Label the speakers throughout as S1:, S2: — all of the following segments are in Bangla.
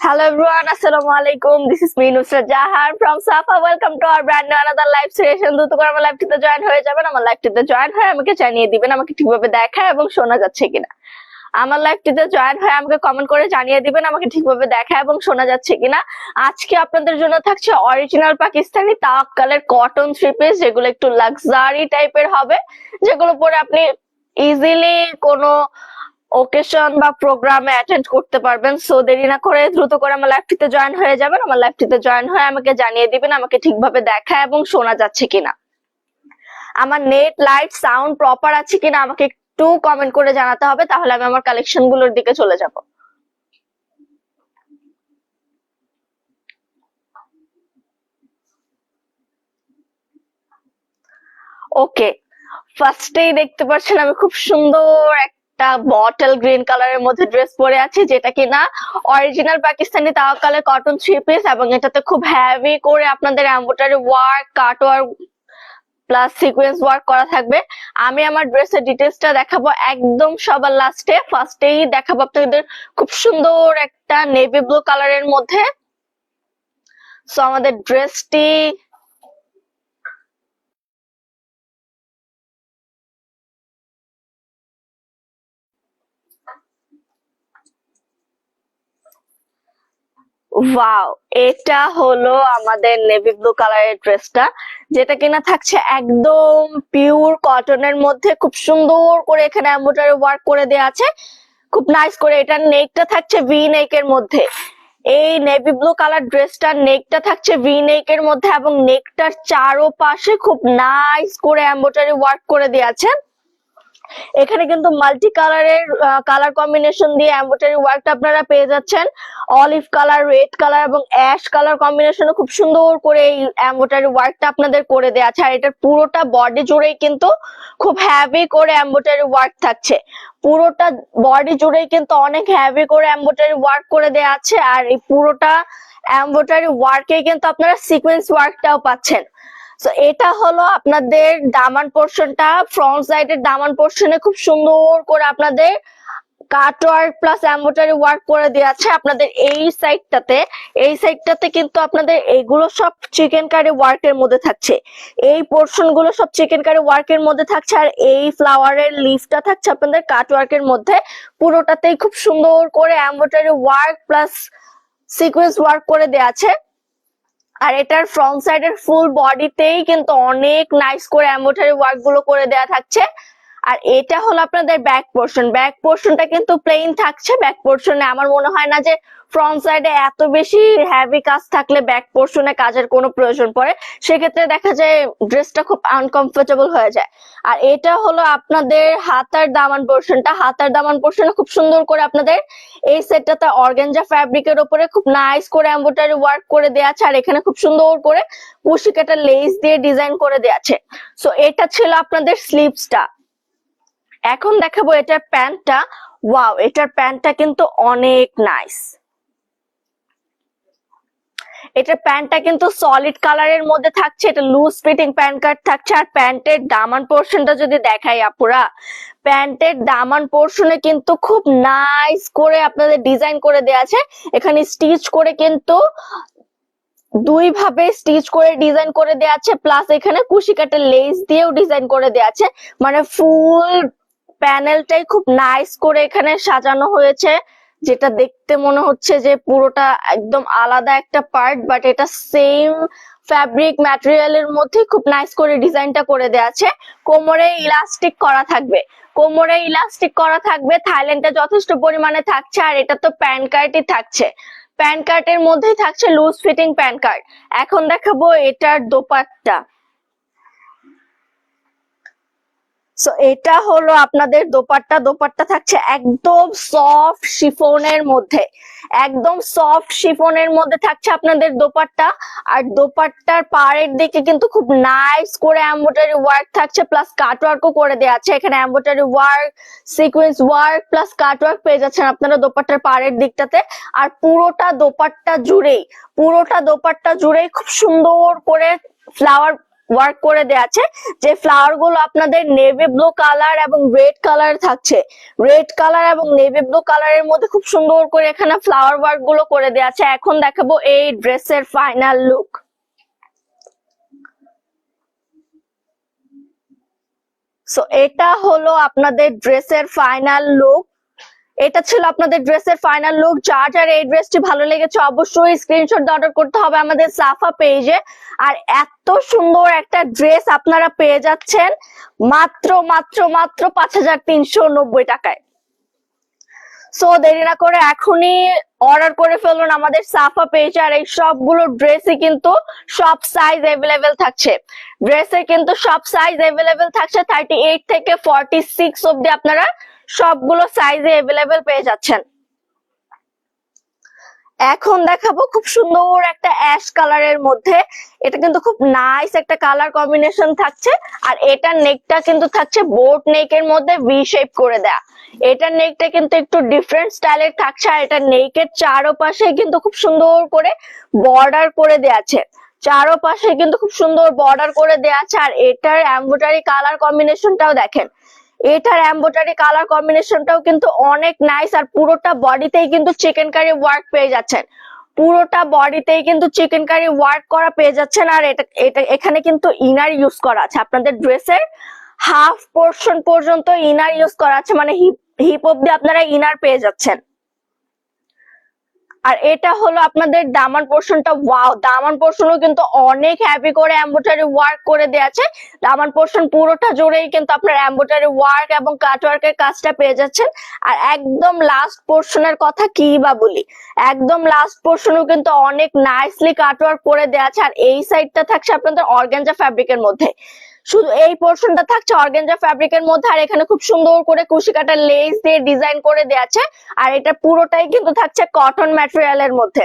S1: Hello everyone, Assalamualaikum. This is me Nusrat Jahar from Safa. Welcome to our brand new another live session. দ্রুত করে আমার লাইভটিতে জয়েন হয়ে যাবেন। আমার লাইভটিতে জয়েন হয়ে আমাকে জানিয়ে দিবেন আমাকে ঠিকভাবে দেখা এবং শোনা যাচ্ছে কিনা। আমার লাইভটিতে জয়েন হয়ে আমাকে কমেন্ট করে জানিয়ে দিবেন আমাকে ঠিকভাবে দেখা এবং শোনা যাচ্ছে কিনা। আজকে আপনাদের জন্য থাকছে অরিজিনাল পাকিস্তানি তাওয়াক্কালের কটন থ্রি পিস, যেগুলো একটু লাক্সারি টাইপের হবে, যেগুলো পরে আপনি ইজিলি কোনো ওকেশন বা প্রোগ্রামে অ্যাটেন্ড করতে পারবেন। সো দেরি না করে দ্রুত করে আমার লাইভটিতে জয়েন হয়ে যাবেন। আমার লাইভটিতে জয়েন হয়ে আমাকে জানিয়ে দিবেন আমাকে ঠিকভাবে দেখা এবং শোনা যাচ্ছে কিনা। আমার নেট লাইট সাউন্ড প্রপার আছে কিনা আমাকে একটু কমেন্ট করে জানাতে হবে, তাহলে আমি আমার কালেকশন গুলোর দিকে চলে যাব। ওকে, ফার্স্টেই দেখতে পাচ্ছেন আমি খুব সুন্দর একটা বটল গ্রিন কালারের মধ্যে ড্রেস পরে আছি, যেটা কিনা অরিজিনাল পাকিস্তানি তাওয়াক্কালের কটন থ্রি পিস, এবং এটাতে খুব হেভি করে আপনাদের embroidery work, cut work plus sequence work করা থাকবে। আমি আমার ড্রেসের ডিটেলসটা দেখাবো একদম সবার লাস্টে। ফার্স্টেই দেখাবো আপনাদের খুব সুন্দর একটা নেভি ব্লু কালারের মধ্যে। সো আমাদের ড্রেসটি ওয়াও, এটা হলো আমাদের নেভি ব্লু কালারের ড্রেসটা, যেটা কিনা থাকছে একদম পিওর কটনের মধ্যে। খুব সুন্দর করে এখানে এমব্রয়ডারি ওয়ার্ক করে দেওয়া আছে, খুব নাইস করে। এটার নেকটা থাকছে ভি নেকের মধ্যে। এই নেভি ব্লু কালার ড্রেসটার নেকটা থাকছে ভি নেকের মধ্যে, এবং নেকটার চারোপাশে খুব নাইস করে এমব্রয়ডারি ওয়ার্ক করে দেওয়া আছে। এখানে কিন্তু মাল্টি কালারের কালার কম্বিনেশন দিয়ে এমব্রয়ডারি ওয়ার্কটা আপনারা পেয়ে যাচ্ছেন। অলিভ কালার, রেড কালার এবং অ্যাশ কালার কম্বিনেশনে খুব সুন্দর করে এই এমব্রয়ডারি ওয়ার্কটা আপনাদের করে দেওয়া আছে। আর এটার পুরোটা বডি জুড়েই কিন্তু খুব হেভি করে এমব্রয়ডারি ওয়ার্ক থাকছে। পুরোটা বডি জুড়েই কিন্তু অনেক হেভি করে এমব্রয়ডারি ওয়ার্ক করে দেওয়া আছে। আর এই পুরোটা এমব্রয়ডারি ওয়ার্কে কিন্তু আপনারা সিকোয়েন্স ওয়ার্কটাও পাচ্ছেন। তো এটা হলো আপনাদের দামান পোর্শনটা। ফ্রন্ট সাইডের দামান পোর্শনে খুব সুন্দর করে আপনাদের কাট ওয়ার্ক প্লাস এমব্রয়ডারি ওয়ার্ক করে দেওয়া আছে। আপনাদের এই সাইডটাতে কিন্তু আপনাদের এইগুলো সব চিকেন কারি ওয়ার্কের মধ্যে থাকছে। এই পোর্শন গুলো সব চিকেন কারি ওয়ার্কের মধ্যে থাকছে। আর এই ফ্লাওয়ারের লিফটা থাকছে আপনাদের কাট ওয়ার্কের মধ্যে। পুরোটাতেই খুব সুন্দর করে embroidery work plus sequence work করে দেওয়া আছে। আর এটার ফ্রন্ট সাইডের ফুল বডিতেই কিন্তু অনেক নাইস করে এমব্রয়ডারি ওয়ার্ক গুলো করে দেওয়া থাকছে। আর এটা হলো আপনাদের ব্যাক পোর্শন। ব্যাক পোর্শনটা কিন্তু প্লেন থাকছে। ব্যাক পোর্শনে আমার মনে হয় না যে ফ্রন্ট সাইডে এত বেশি হেভি কাজ থাকলে ব্যাক পোর্শনে কাজের কোনো প্রয়োজন পড়ে, সেক্ষেত্রে দেখা যায় ড্রেসটা খুব আনকমফোর্টেবল হয়ে যায়। আর এটা হলো আপনাদের হাতার দামান পোর্শনটা। হাতার দামান পোর্শনে খুব সুন্দর করে আপনাদের এই সেটটাতে অর্গানজা ফ্যাব্রিকের উপরে খুব নাইস করে এমব্রয়ডারি ওয়ার্ক করে দেওয়া আছে। আর এখানে খুব সুন্দর করে কুশি কাটা লেস দিয়ে ডিজাইন করে দেওয়া আছে। সো এটা ছিল আপনাদের স্লিভসটা। এখন দেখাবো এটার প্যান্টটা। ওয়াও, এটার প্যান্টটা কিন্তু অনেক নাইস। এটার প্যান্টটা কিন্তু সলিড কালারের মধ্যে থাকছে। এটা লুজ ফিটিং প্যান্ট কাট থাকছে। আর প্যান্টের দামান পোর্শনটা যদি দেখাই আপুরা, প্যান্টের দামান পোর্শনে কিন্তু খুব নাইস করে আপনাদের ডিজাইন করে দেওয়া আছে। এখানে স্টিচ করে কিন্তু দুই ভাবে স্টিচ করে ডিজাইন করে দেওয়া আছে, প্লাস এখানে কুশি কাটা লেস দিয়েও ডিজাইন করে দেওয়া আছে। মানে ফুল প্যানেলটাই খুব নাইস করে এখানে সাজানো হয়েছে, যেটা দেখতে মনে হচ্ছে যে পুরোটা একদম আলাদা একটা পার্ট, বাট এটা সেম ফ্যাব্রিক ম্যাটেরিয়ালের মধ্যে খুব নাইস করে ডিজাইনটা করে দেওয়া আছে। কোমরে ইলাস্টিক করা থাকবে। কোমরে ইলাস্টিক করা থাকবে, থাইল্যান্ডে যথেষ্ট পরিমাণে থাকছে। আর এটা তো প্যান্ট কার্টই থাকছে। প্যান্ট কার্টের মধ্যেই থাকছে লুজ ফিটিং প্যান্ট কার্ট। এখন দেখাবো এটার দোপাট্টা। সো এটা হলো আপনাদের দোপাট্টা। দোপাট্টা থাকছে একদম সফট শিফনের মধ্যে। একদম সফট শিফনের মধ্যে থাকছে আপনাদের দোপাট্টা। আর দোপাট্টার পাড়ের দিকে কিন্তু খুব নাইস করে এমব্রয়ডারি ওয়ার্ক থাকছে, প্লাস কাট ওয়ার্কও করে দেওয়া আছে। এখানে embroidery work, sequence work plus কাট ওয়ার্ক পেয়ে যাচ্ছেন আপনারা দোপাট্টার পাড়ের দিকটাতে। আর পুরোটা দোপাট্টা জুড়েই খুব সুন্দর করে ফ্লাওয়ার ওয়ার্ক করে দেওয়া আছে, যে ফ্লাওয়ার গুলো আপনাদের নেভি ব্লু কালার এবং রেড কালার থাকছে। রেড কালার এবং নেভি ব্লু কালারের মধ্যে খুব সুন্দর করে এখানে ফ্লাওয়ার ওয়ার্ক গুলো করে দেওয়া আছে। এখন দেখাবো এই ড্রেসের ফাইনাল লুক। সো এটা হলো আপনাদের ড্রেসের ফাইনাল লুক। এটা ছিল আপনাদের ড্রেসের ফাইনাল লুক। যার যার এই ড্রেসটি ভালো লেগেছে অবশ্যই স্ক্রিনশট অর্ডার করতে হবে আমাদের সাফা পেজে। আর এত সুন্দর একটা ড্রেস আপনারা পেয়ে যাচ্ছেন মাত্র মাত্র মাত্র 5390 টাকায়। সো দেরি না করে এখনই অর্ডার করে ফেলুন আমাদের সাফা পেজে। আর এই সবগুলো ড্রেসই কিন্তু সব সাইজ অ্যাভেলেবেল থাকছে। ড্রেসের কিন্তু সব সাইজ অ্যাভেলেবেল থাকছে, 38 থেকে 46 অব্দি আপনারা সবগুলো সাইজে অ্যাভেলেবেল পেয়ে যাচ্ছেন। এখন দেখাবো খুব সুন্দর একটা অ্যাশ কালারের মধ্যে। এটা কিন্তু খুব নাইস একটা কালার কম্বিনেশন থাকছে। আর এটার নেকটা কিন্তু থাকছে বোট নেকের মধ্যে ভি শেপ করে দেয়া। এটার নেকটা কিন্তু একটু ডিফারেন্ট স্টাইলের থাকছে। আর এটার নেকের চারোপাশে কিন্তু খুব সুন্দর করে বর্ডার করে দেয়া আছে। চারোপাশে কিন্তু খুব সুন্দর বর্ডার করে দেয়া আছে। আর এটার এমব্রয়ডারি কালার কম্বিনেশনটাও দেখেন, এটার এমব্রয়ডারি কালার কম্বিনেশনটাও কিন্তু অনেক নাইস। আর পুরোটা বডিতেই কিন্তু চিকেন কারি ওয়ার্ক পেয়ে যাচ্ছেন। পুরোটা বডিতেই কিন্তু চিকেন কারি ওয়ার্ক করা পেয়ে যাচ্ছেন। আর এটা এখানে কিন্তু ইনার ইউজ করা আছে। আপনাদের ড্রেসের হাফ পোর্শন পর্যন্ত ইনার ইউজ করা আছে, মানে হিপ অব্দি আপনারা ইনার পেয়ে যাচ্ছেন। আর এটা হলো আপনাদের দামান পোর্শনটা। ওয়াও, দামান পোর্শনও কিন্তু অনেক হ্যাভি করে এমব্রয়ডারি ওয়ার্ক করে দেয়া আছে। দামান পোর্শন পুরোটা জুড়েই কিন্তু আপনার এমব্রয়ডারি ওয়ার্ক এবং কাট ওয়ার্কের কাজটা পেয়ে যাচ্ছেন। আর একদম লাস্ট পোর্শনের কথা কি বা বলি, একদম লাস্ট পোর্শনও কিন্তু অনেক নাইসলি কাট ওয়ার্ক করে দেয়া আছে। আর এই সাইডটা থাকছে আপনাদের অর্গানজা ফ্যাব্রিকের মধ্যে। শুধু এই পোর্শনটা থাকছে অর্গানজা ফ্যাব্রিকের মধ্যে। আর এখানে খুব সুন্দর করে কুশি কাটা লেস দিয়ে ডিজাইন করে দেয়া আছে। আর এটা পুরোটাই কিন্তু থাকছে কটন ম্যাটেরিয়ালের মধ্যে।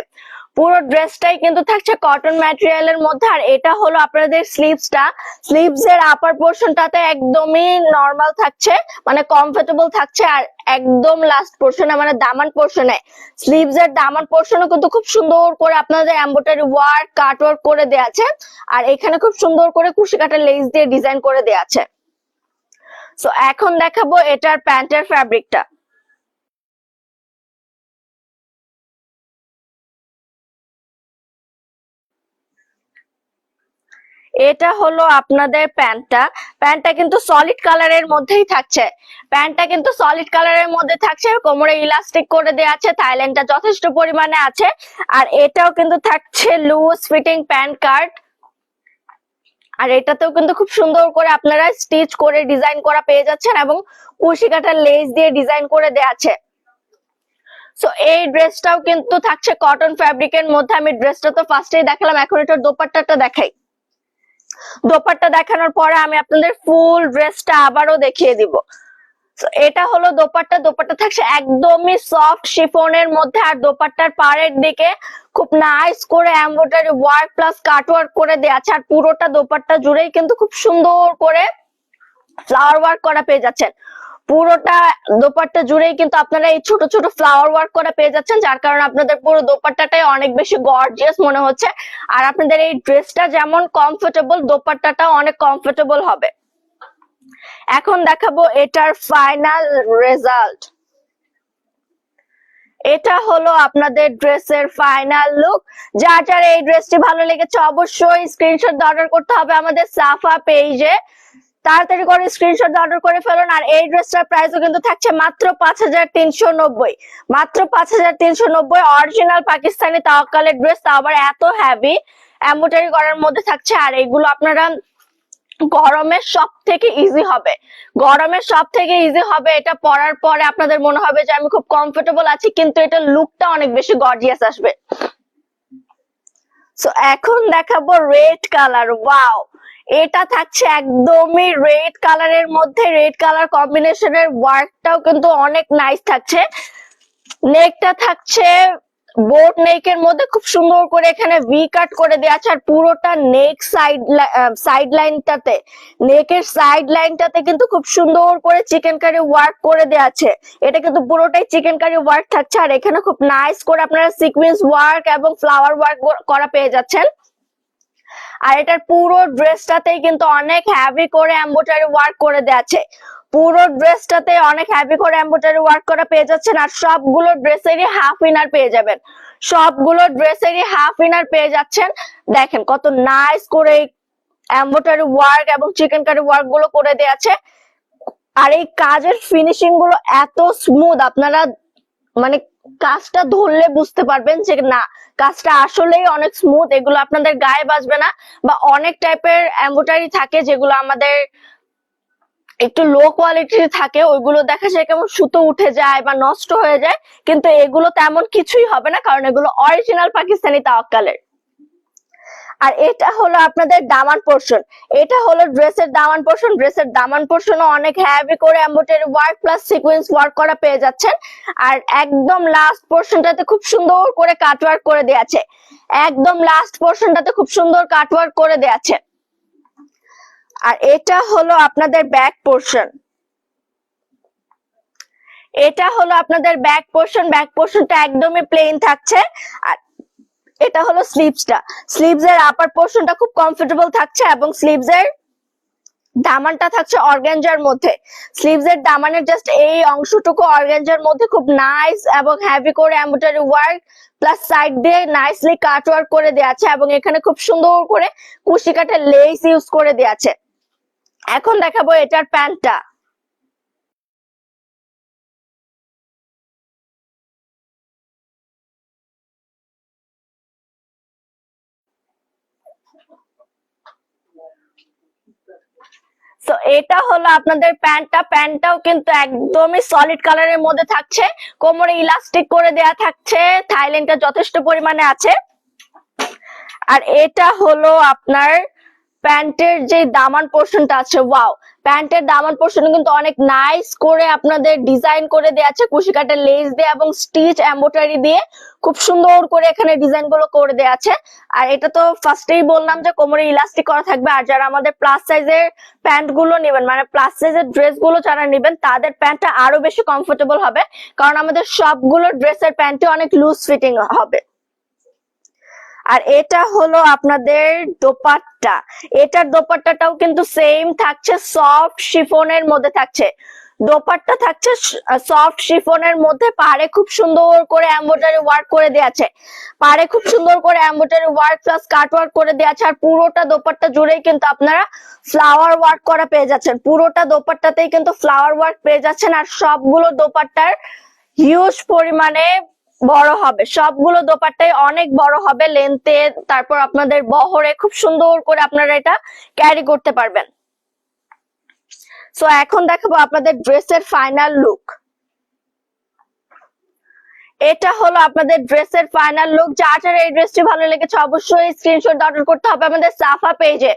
S1: পুরো ড্রেসটাই কিন্তু থাকছে কটন ম্যাটেরিয়ালের মধ্যে। আর এটা হলো আপনাদের স্লিভসটা। স্লিভস এর আপার পোর্শনটাতে একদমই নরমাল থাকছে, মানে কমফোর্টেবল থাকছে। আর একদম লাস্ট পোর্শনে মানে দামান পোর্শনে, স্লিভস এর দামান পোর্শনে কিন্তু খুব সুন্দর করে আপনাদের এমব্রয়ডারি ওয়ার্ক কাট ওয়ার্ক করে দেয়া আছে। আর এখানে খুব সুন্দর করে কুশি কাটা লেস দিয়ে ডিজাইন করে দেয়া আছে। সো এখন দেখাবো এটার প্যান্টের ফ্যাব্রিকটা। এটা হলো আপনাদের প্যান্টটা। প্যান্টটা কিন্তু সলিড কালারের মধ্যেই থাকছে। প্যান্টটা কিন্তু সলিড কালারের মধ্যে থাকছে। কোমরে ইলাস্টিক করে দেওয়া আছে, থাইল্যান্ডটা যথেষ্ট পরিমাণে আছে। আর এটাও কিন্তু থাকছে লুজ ফিটিং প্যান্ট কাট। আর এটাতেও কিন্তু খুব সুন্দর করে আপনারা স্টিচ করে ডিজাইন করা পেয়ে যাচ্ছেন এবং কুশি কাটা লেস দিয়ে ডিজাইন করে দেওয়া আছে। সো এই ড্রেসটাও কিন্তু থাকছে কটন ফ্যাব্রিকের মধ্যে। আমি ড্রেসটা তো ফার্স্টেই দেখালাম, এখন এটার দোপাট্টাটা দেখাই। দোপাট্টা দেখানোর পরে আমি আপনাদের ফুল ড্রেসটা আবারও দেখিয়ে দিব। এটা হলো দোপাট্টা। দোপাট্টা থাকছে একদমই সফট শিফনের মধ্যে। আর দোপাট্টার পাড়ের দিকে খুব নাইস করে এমব্রয়ডারি ওয়ার্ক প্লাস কাট ওয়ার্ক করে দেয়া আছে। আর পুরোটা দোপাট্টা জুড়েই কিন্তু খুব সুন্দর করে ফ্লাওয়ার ওয়ার্ক করা পেয়ে যাচ্ছেন। পুরোটা দোপাট্টা জুড়েই কিন্তু আপনারা এই ছোট ছোট ফ্লাওয়ার ওয়ার্ক করা পেয়ে যাচ্ছেন, যার কারণে আপনাদের পুরো দোপাট্টাটাই অনেক বেশি গর্জিয়াস মনে হচ্ছে। আর আপনাদের এই ড্রেসটা যেমন কমফোর্টেবল, দোপাট্টাটাও অনেক কমফোর্টেবল হবে। এখন দেখাবো এটার ফাইনাল রেজাল্ট। এটা হলো আপনাদের ড্রেসের ফাইনাল লুক। যার যার এই ড্রেসটি ভালো লেগেছে অবশ্যই স্ক্রিনশট অর্ডার করতে হবে আমাদের সাফা পেজে। তাড়াতাড়ি করে স্ক্রিনশট অর্ডার করে ফেলুন। আর এই ড্রেসটার প্রাইসও কিন্তু থাকছে মাত্র 5390। মাত্র 5390 অরিজিনাল পাকিস্তানি তাওয়াক্কালের ড্রেস, তা আবার এত হ্যাভি এমব্রয়ডারি করার মধ্যে থাকছে। আর এইগুলো আপনারা গরমের সব থেকে ইজি হবে, গরমের সব থেকে ইজি হবে। এটা পরার পরে আপনাদের মনে হবে যে আমি খুব কমফোর্টেবল আছি, কিন্তু এটা লুকটা অনেক বেশি গর্জিয়াস আসবে। সো এখন দেখাবো রেড কালার। ওয়াও, এটা থাকছে একদমই রেড কালারের মধ্যে। রেড কালার কম্বিনেশনের ওয়ার্কটাও কিন্তু অনেক নাইস থাকছে। নেকটা থাকছে বোট নেকের মধ্যে খুব সুন্দর করে এখানে ভি কাট করে দেওয়া আছে। আর পুরোটা নেক সাইড লাইনটাতে, নেকের সাইড লাইনটাতে কিন্তু খুব সুন্দর করে চিকেন কারি ওয়ার্ক করে দেওয়া আছে। এটা কিন্তু পুরোটাই চিকেন কারি ওয়ার্ক থাকছে। আর এখানে খুব নাইস করে আপনারা সিকোয়েন্স ওয়ার্ক এবং ফ্লাওয়ার ওয়ার্ক করা পেয়ে যাচ্ছেন। আর এটার পুরো ড্রেসটাতেই কিন্তু অনেক হেভি করে এমব্রয়ডারি ওয়ার্ক করে দেওয়া আছে। পুরো ড্রেসটাতে অনেক হেভি করে এমব্রয়ডারি ওয়ার্ক করা পেয়ে যাচ্ছেন। আর সবগুলো ড্রেসেরই হাফ ইনার পেয়ে যাবেন, সবগুলো ড্রেসেরই হাফ ইনার পেয়ে যাচ্ছেন। দেখেন কত নাইস করে এমব্রয়ডারি ওয়ার্ক এবং চিকেন কারি ওয়ার্ক গুলো করে দেওয়া আছে। আর এই কাজের ফিনিশিং গুলো এত স্মুথ, আপনারা মানে কাজটা ধরলে বুঝতে পারবেন যে না, কাজটা আসলেই অনেক স্মুথ। এগুলো আপনাদের গায়ে বাজবে না। বা অনেক টাইপের এমব্রয়ডারি থাকে যেগুলো আমাদের একটু লো কোয়ালিটির থাকে, ওইগুলো দেখা যায় কেমন সুতো উঠে যায় বা নষ্ট হয়ে যায়, কিন্তু এগুলো তেমন কিছুই হবে না, কারণ এগুলো অরিজিনাল পাকিস্তানি তাওয়াক্কালের। আর এটা হলো আপনাদের দামান পোর্শন, এটা হলো ড্রেসের দামান পোর্শন। ড্রেসের দামান পোর্শনও অনেক হেভি করে embroidery work plus sequence work করা পেয়ে যাচ্ছেন। আর একদম লাস্ট পোর্শনটাতে খুব সুন্দর করে কাট ওয়ার্ক করে দেওয়া আছে, একদম লাস্ট পোর্শনটাতে খুব সুন্দর কাট ওয়ার্ক করে দেওয়া আছে। আর এটা হলো আপনাদের ব্যাক পোর্শন, এটা হলো আপনাদের ব্যাক পোর্শন। ব্যাক পোর্শনটা একদমই প্লেন থাকছে। আর এটা হলো স্লিভসটা, স্লিভস এর আপার পোর্শনটা খুব কমফোর্টেবল থাকছে এবং স্লিভস এর দামানটা থাকছে অর্গানজার মধ্যে। স্লিভস এর দামানের জাস্ট এই অংশটুকু অর্গানজার মধ্যে খুব নাইস এবং হেভি করে এমব্রয়ডারি ওয়ার্ক প্লাস সাইড দিয়ে নাইসলি কাট ওয়ার্ক করে দেওয়া আছে এবং এখানে খুব সুন্দর করে কুশি কাটে লেস ইউজ করে দেওয়া আছে। এখন দেখাবো এটার প্যান্টটা। তো এটা হলো আপনাদের প্যান্টটা। প্যান্টটাও কিন্তু একদমই সলিড কালারের মধ্যে থাকছে, কোমরে ইলাস্টিক করে দেয়া থাকছে, থাইল্যান্ডটা যথেষ্ট পরিমাণে আছে। আর এটা হলো আপনার প্যান্টের যে দামান পোর্শনটা আছে, ওয়াও, প্যান্টের দামান পোর্শন কিন্তু অনেক নাইস করে আপনাদের ডিজাইন করে দেওয়া আছে, কুশি কাটের লেস দিয়ে এবং স্টিচ এমব্রয়ডারি দিয়ে খুব সুন্দর করে এখানে ডিজাইন গুলো করে দেওয়া আছে। আর এটা তো ফার্স্টেই বললাম যে কোমরে ইলাস্টিক করা থাকবে। আর যারা আমাদের প্লাস সাইজের প্যান্ট গুলো নেবেন, মানে প্লাস সাইজের ড্রেস গুলো যারা নেবেন, তাদের প্যান্টটা আরো বেশি কমফোর্টেবল হবে, কারণ আমাদের সবগুলো ড্রেসের প্যান্টে অনেক লুজ ফিটিং হবে। আর এটা হলো আপনাদের দোপাট্টা, এটার দোপাট্টাটাও কিন্তু সেম থাকছে, সফট শিফনের মধ্যে থাকছে। দোপাট্টা থাকছে সফট শিফনের মধ্যে, পাড়ে খুব সুন্দর করে এমব্রয়ডারি ওয়ার্ক করে দেওয়া আছে, পাড়ে খুব সুন্দর করে এমব্রয়ডারি ওয়ার্ক প্লাস কাট ওয়ার্ক করে দেওয়া আছে। আর পুরোটা দোপাট্টা জুড়েই কিন্তু আপনারা ফ্লাওয়ার ওয়ার্ক করা পেয়ে যাচ্ছেন, পুরোটা দোপাট্টাতেই কিন্তু ফ্লাওয়ার ওয়ার্ক পেয়ে যাচ্ছেন। আর সবগুলো দোপাট্টার হিউজ পরিমাণে বড় হবে, সবগুলো দোপাট্টাই অনেক বড় হবে লেন্থে, তারপর আপনাদের বহরে খুব সুন্দর করে আপনারা এটা ক্যারি করতে পারবেন। সো এখন দেখাবো আপনাদের ড্রেসের ফাইনাল লুক। এটা হলো আপনাদের ড্রেসের ফাইনাল লুক। যার যার এই ড্রেসটি ভালো লেগেছে অবশ্যই স্ক্রিনশট অর্ডার করতে হবে আমাদের সাফা পেজে।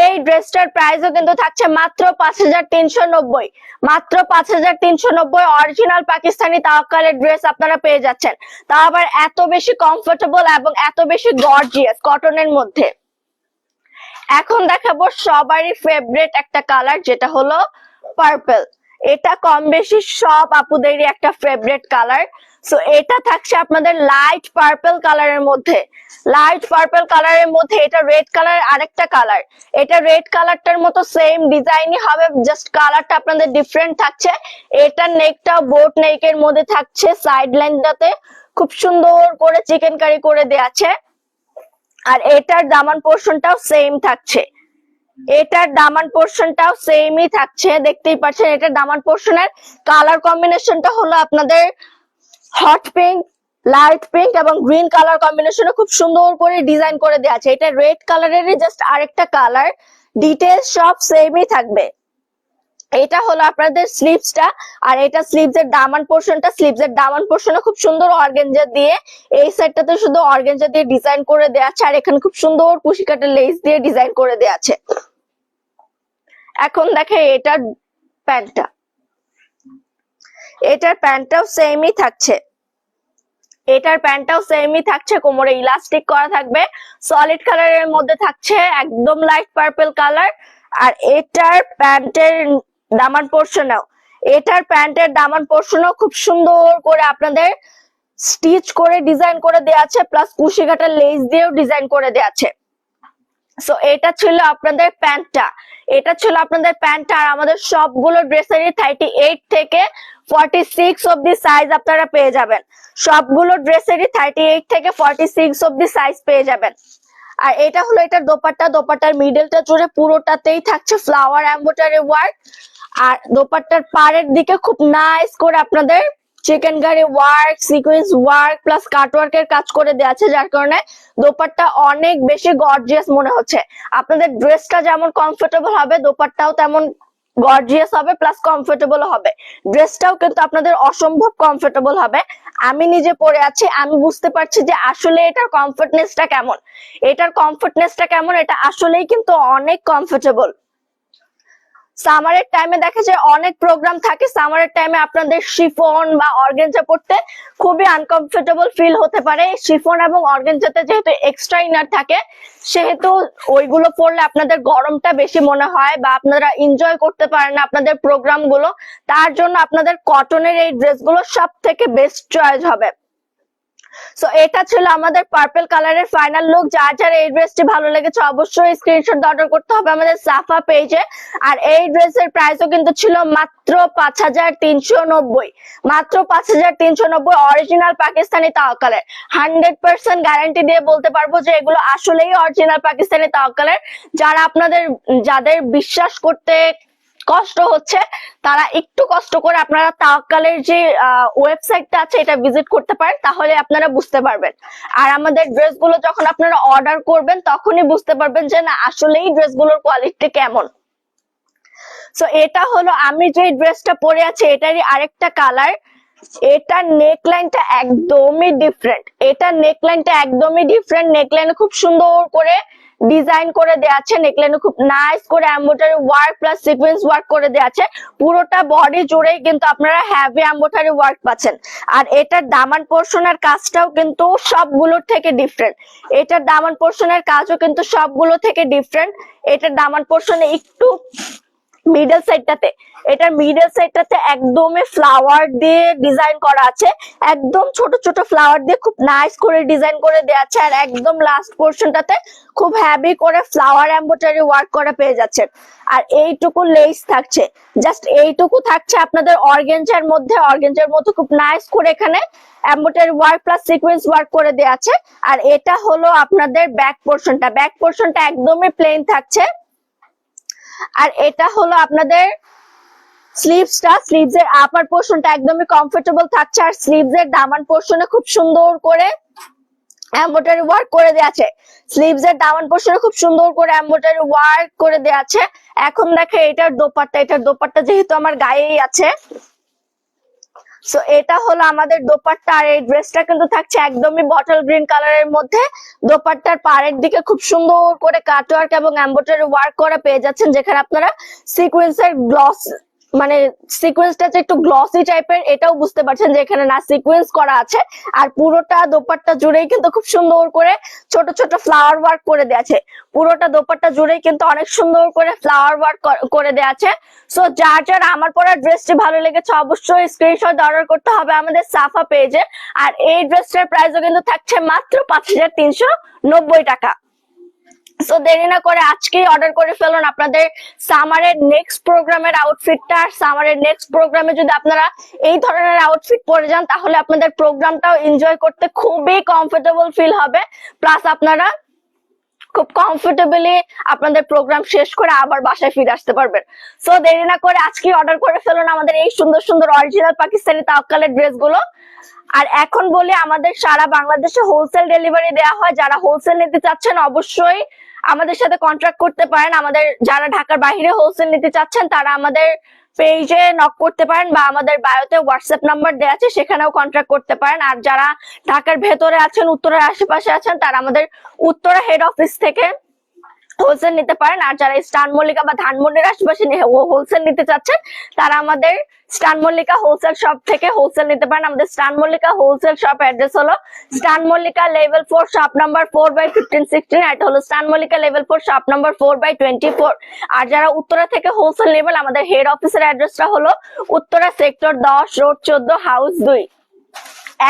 S1: এই ড্রেসটার প্রাইসও কিন্তু থাকছে মাত্র 5390, মাত্র 5390। অরিজিনাল পাকিস্তানি তাওয়াক্কালের ড্রেস আপনারা পেয়ে যাচ্ছেন, তা আবার এত বেশি কমফোর্টেবল এবং এত বেশি গর্জিয়াস কটনের মধ্যে। এখন দেখাবো সবারই ফেভারিট একটা কালার, যেটা হলো পার্পল। এটা কম বেশি সব আপুদেরই একটা ফেভারিট কালার। সো এটা থাকছে আপনাদের লাইট পার্পল কালারের মধ্যে, লাইট পার্পল কালারের মধ্যে। এটা রেড কালার আরেকটা কালার, এটা রেড কালারটার মতো সেম ডিজাইনই হবে, জাস্ট কালারটা আপনাদের ডিফারেন্ট থাকছে। এটা নেকটা বোট নেকের মধ্যে থাকছে, সাইড লাইনটাতে খুব সুন্দর করে চিকেন কারি করে দেওয়া আছে। আর এটার দামান পোর্শনটাও সেম থাকছে, এটার দামান পোর্শনটাও সেমই থাকছে, দেখতেই পাচ্ছেন। এটার দামান পোর্শনের কালার কম্বিনেশনটা হলো আপনাদের হট পিঙ্ক, লাইট পিঙ্ক এবং গ্রিন কালার কম্বিনেশনে খুব সুন্দর করে ডিজাইন করে দেওয়া আছে। এটা রেড কালারেরই জাস্ট আরেকটা কালার, ডিটেলস সব সেমই থাকবে। এটা হলো আপনাদের স্লিভসটা, আর এটা স্লিভস এর দামান পোর্শনটা। স্লিভস এর দামান পোর্শনে খুব সুন্দর অর্গানজা দিয়ে, এই সাইডটাতে শুধু অর্গানজা দিয়ে ডিজাইন করে দেওয়া আছে, আর এখানে খুব সুন্দর কুশি কাটা লেস দিয়ে ডিজাইন করে দেওয়া আছে। এখন দেখে এটার প্যান্টটা, এটার প্যান্টটাও সেমই থাকছে, এটার প্যান্টটাও সেমই থাকছে, কোমরে ইলাস্টিক করা থাকবে, সলিড কালারের মধ্যে থাকছে, একদম লাইট পার্পল কালার। আর এটার প্যান্টের দামান পোর্শনেও, এটার প্যান্টের দামান পোর্শনেও খুব সুন্দর করে আপনাদের স্টিচ করে ডিজাইন করে দেওয়া আছে, প্লাস কুশি কাটা লেস দিয়েও ডিজাইন করে দেওয়া আছে। সো এটা ছিল আপনাদের প্যান্টটা, আর আমাদের সবগুলো ড্রেসেরই 38 থেকে 46 অব্দি সাইজ আপনারা পেয়ে যাবেন। সবগুলো ড্রেসেরই 38 থেকে 46 অব্দি সাইজ পেয়ে যাবেন। আর এটা হলো এটার দোপাট্টা, দোপাট্টার মিডলটা জুড়ে পুরোটাতেই থাকছে ফ্লাওয়ার এমব্রয়ডারি ওয়ার্ক। আর দোপাট্টার পাড়ের দিকে খুব নাইস করে আপনাদের চিকেনকারি ওয়ার্ক, সিকোয়েন্স ওয়ার্ক প্লাস কাটওয়ার্কের কাজ করে দেওয়া আছে, যার কারণে দোপাট্টা অনেক বেশি গর্জিয়াস মনে হচ্ছে। আপনাদের ড্রেসটা যেমন কমফোর্টেবল হবে, দোপাট্টাও তেমন গর্জিয়াস হবে প্লাস কমফোর্টেবল হবে। ড্রেসটাও কিন্তু আপনাদের অসম্ভব কমফোর্টেবল হবে। আমি নিজে পরে আছি, আমি বুঝতে পারছি যে আসলে এটার কমফোর্টনেসটা কেমন। এটা আসলেই কিন্তু অনেক কমফোর্টেবল। সামারের টাইমে দেখা যায় অনেক প্রোগ্রাম থাকে, সামারের টাইমে আপনাদের শিফন বা অর্গানজা পড়তে খুবই আনকমফোর্টেবল ফিল হতে পারে। শিফন এবং অর্গানজাতে যেহেতু এক্সট্রা ইনার থাকে, সেহেতু ওইগুলো পড়লে আপনাদের গরমটা বেশি মনে হয় বা আপনারা এনজয় করতে পারেন না আপনাদের প্রোগ্রাম গুলো। তার জন্য আপনাদের কটনের এই ড্রেসগুলো সব থেকে বেস্ট চয়েস হবে। সো এটা ছিল আমাদের পার্পল কালারের ফাইনাল লুক। যার যার এই ড্রেসটি ভালো লেগেছে অবশ্যই স্ক্রিনশট অর্ডার করতে হবে আমাদের সাফা পেজে। আর এই ড্রেসের প্রাইসও কিন্তু ছিল মাত্র 5390, মাত্র 5390। অরিজিনাল পাকিস্তানি তাওয়াক্কালের 100% গ্যারান্টি দিয়ে বলতে পারবো যে এগুলো আসলেই অরিজিনাল পাকিস্তানি তাওয়াক্কালের। যাদের বিশ্বাস করতে কষ্ট হচ্ছে, তারা একটু কষ্ট করে আপনারা তাওয়াক্কালের যে ওয়েবসাইটটা আছে এটা ভিজিট করতে পারেন, তাহলে আপনারা বুঝতে পারবেন। আর আমাদের ড্রেসগুলো যখন আপনারা অর্ডার করবেন তখনই বুঝতে পারবেন যে না আসলেই ড্রেসগুলোর কোয়ালিটি কেমন। সো এটা হলো আমি যে ড্রেসটা পরে আছি এটারই আরেকটা কালার। এটার নেকলাইনটা একদমই ডিফারেন্ট, নেকলাইনে খুব সুন্দর করে ডিজাইন করে দেয়া আছে, নেকলাইনে খুব নাইস করে embroidery work plus sequence work করে দেয়া আছে। পুরোটা বডি জুড়েই কিন্তু আপনারা হেভি এমব্রয়ডারি ওয়ার্ক পাচ্ছেন। আর এটার দামান পোরশনের কাজটাও কিন্তু সবগুলোর থেকে ডিফারেন্ট, এটার দামান পোরশনে একটু মিডল সাইডটাতে, একদমই ফ্লাওয়ার দিয়ে ডিজাইন করা আছে, একদম ছোট ছোট ফ্লাওয়ার দিয়ে খুব নাইস করে ডিজাইন করে দেওয়া আছে। আর একদম লাস্ট পোরশনটাতে খুব হেভি করে ফ্লাওয়ার এমব্রয়ডারি ওয়ার্ক করা পেয়ে যাচ্ছে। আর এইটুকু লেস থাকছে, জাস্ট এইটুকু থাকছে আপনাদের অর্গানজার মধ্যে খুব নাইস করে এখানে embroidery work plus sequence work করে দেওয়া আছে। আর এটা হলো আপনাদের ব্যাক পোরশনটা একদমই প্লেন থাকছে। আর এটা হলো আপনাদের স্লিভস এর আপার পোরশনটা একদমই কমফোর্টেবল থাকছে। আর স্লিভস এর দামান পোরশনে খুব সুন্দর করে এমব্রয়ডারি ওয়ার্ক করে দেওয়া আছে, এখন দেখে এটার দোপাট্টা যেহেতু আমার গায়েই আছে। সো এটা হলো আমাদের দোপাট্টা। আর এই ড্রেসটা কিন্তু থাকছে একদমই বটল গ্রিন কালারের মধ্যে। দোপাট্টার পাড়ের দিকে খুব সুন্দর করে কাটওয়ার্ক এবং এমব্রয়ডারি ওয়ার্ক করা পেয়ে যাচ্ছেন, যেখানে আপনারা সিকোয়েন্সের সিকোয়েন্সটা যে একটু গ্লসি টাইপের এটাও বুঝতে পারছেন যে এখানে না সিকোয়েন্স করা আছে। আর পুরোটা দোপাট্টা জুড়েই কিন্তু খুব সুন্দর করে ছোট ছোট ফ্লাওয়ার ওয়ার্ক করে দেওয়া আছে, পুরোটা দোপাট্টা জুড়েই কিন্তু অনেক সুন্দর করে ফ্লাওয়ার ওয়ার্ক করে দেওয়া আছে। সো যার আমার পরা ড্রেসটি ভালো লেগেছে অবশ্যই স্ক্রিনশট অর্ডার করতে হবে আমাদের সাফা পেজে। আর এই ড্রেসটার প্রাইসও কিন্তু থাকছে মাত্র 5390 টাকা। সো দেরি না করে আজকেই অর্ডার করে ফেলুন আপনাদের সামারের নেক্সট প্রোগ্রামের আউটফিটটা। আর সামারের নেক্সট প্রোগ্রামে যদি আপনারা এই ধরনের আউটফিট পরে যান তাহলে আপনাদের প্রোগ্রামটাও এনজয় করতে খুবই কমফোর্টেবল ফিল হবে, প্লাস আপনারা খুব কমফোর্টেবলি আপনাদের প্রোগ্রাম শেষ করে আবার বাসায় ফিরে আসতে পারবেন। সো দেরি না করে আজকে অর্ডার করে ফেলুন আমাদের এই সুন্দর সুন্দর অরিজিনাল পাকিস্তানি তাওয়াক্কালের ড্রেসগুলো। আর এখন বলি আমাদের সারা বাংলাদেশে হোলসেল ডেলিভারি দেওয়া হয়, যারা হোলসেল নিতে চাচ্ছেন অবশ্যই আমাদের সাথে কন্ট্যাক্ট করতে পারেন। আমাদের যারা ঢাকার বাইরে হোলসেল নিতে চাচ্ছেন তারা আমাদের পেজে নক করতে পারেন বা আমাদের বায়োতে হোয়াটসঅ্যাপ নাম্বার দেওয়া আছে সেখানেও কন্ট্যাক্ট করতে পারেন। আর যারা ঢাকার ভেতরে আছেন, উত্তরের আশেপাশে আছেন, তারা আমাদের উত্তরা হেড অফিস থেকে হোলসেল নিতে পারেন। আর যারা স্টান মল্লিকা বা ধানমন্ডির আশেপাশে হোলসেল নিতে চাচ্ছেন তারা আমাদের স্টান মল্লিকা হোলসেল শপ থেকে হোলসেল নিতে পারেন। আমাদের স্টান মল্লিকা হোলসেল শপ অ্যাড্রেস হলো স্টান মল্লিকা লেভেল 4 শপ নাম্বার 4/1516। এটা হলো স্টান মল্লিকা লেভেল 4 শপ নাম্বার 4/24। আর যারা উত্তরা থেকে হোলসেল নেবেন আমাদের হেড অফিসের অ্যাড্রেসটা হলো উত্তরা সেক্টর 10 রোড 14 হাউস 2।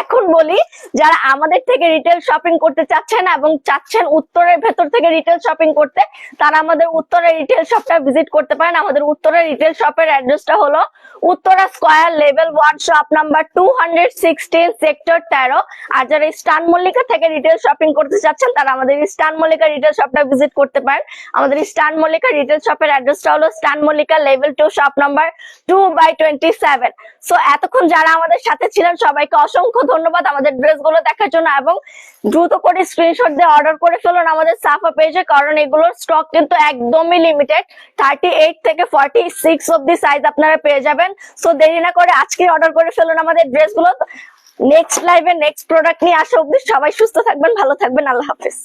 S1: এখন বলি, যারা আমাদের থেকে রিটেল শপিং করতে চাচ্ছেন এবং চাচ্ছেন উত্তরের ভেতর থেকে রিটেল শপিং করতে, তারা আমাদের উত্তরের রিটেল শপটা ভিজিট করতে পারেন। আমাদের উত্তরের রিটেল শপের অ্যাড্রেসটা হলো Uttara square level 1 shop number 216 sector 13। আর যারা ইস্টার্ন মল্লিকা থেকে রিটেল শপিং করতে চাচ্ছেন তারা আমাদের ইস্টার্ন মল্লিকা রিটেল শপটা ভিজিট করতে পারেন। আমাদের ইস্টার্ন মল্লিকা রিটেল শপের অ্যাড্রেসটা হলো eastern Mallika level 2 shop number 2/27। So এতক্ষণ যারা আমাদের সাথে ছিলেন সবাইকে অসংখ্য ধন্যবাদ আমাদের ড্রেসগুলো দেখার জন্য, এবং দ্রুত করে স্ক্রিনশট দিয়ে অর্ডার করে ফেলুন আমাদের সাফা পেজে, কারণ এগুলোর স্টক কিন্তু একদমই লিমিটেড। 38 থেকে 46 অব্দি সাইজ আপনারা পেয়ে যাবেন। সো দেরি না করে আজকে অর্ডার করে ফেলুন আমাদের ড্রেসগুলো। নেক্সট লাইভে নেক্সট প্রোডাক্ট নিয়ে আসা অব্দি সবাই সুস্থ থাকবেন, ভালো থাকবেন, আল্লাহ হাফেজ।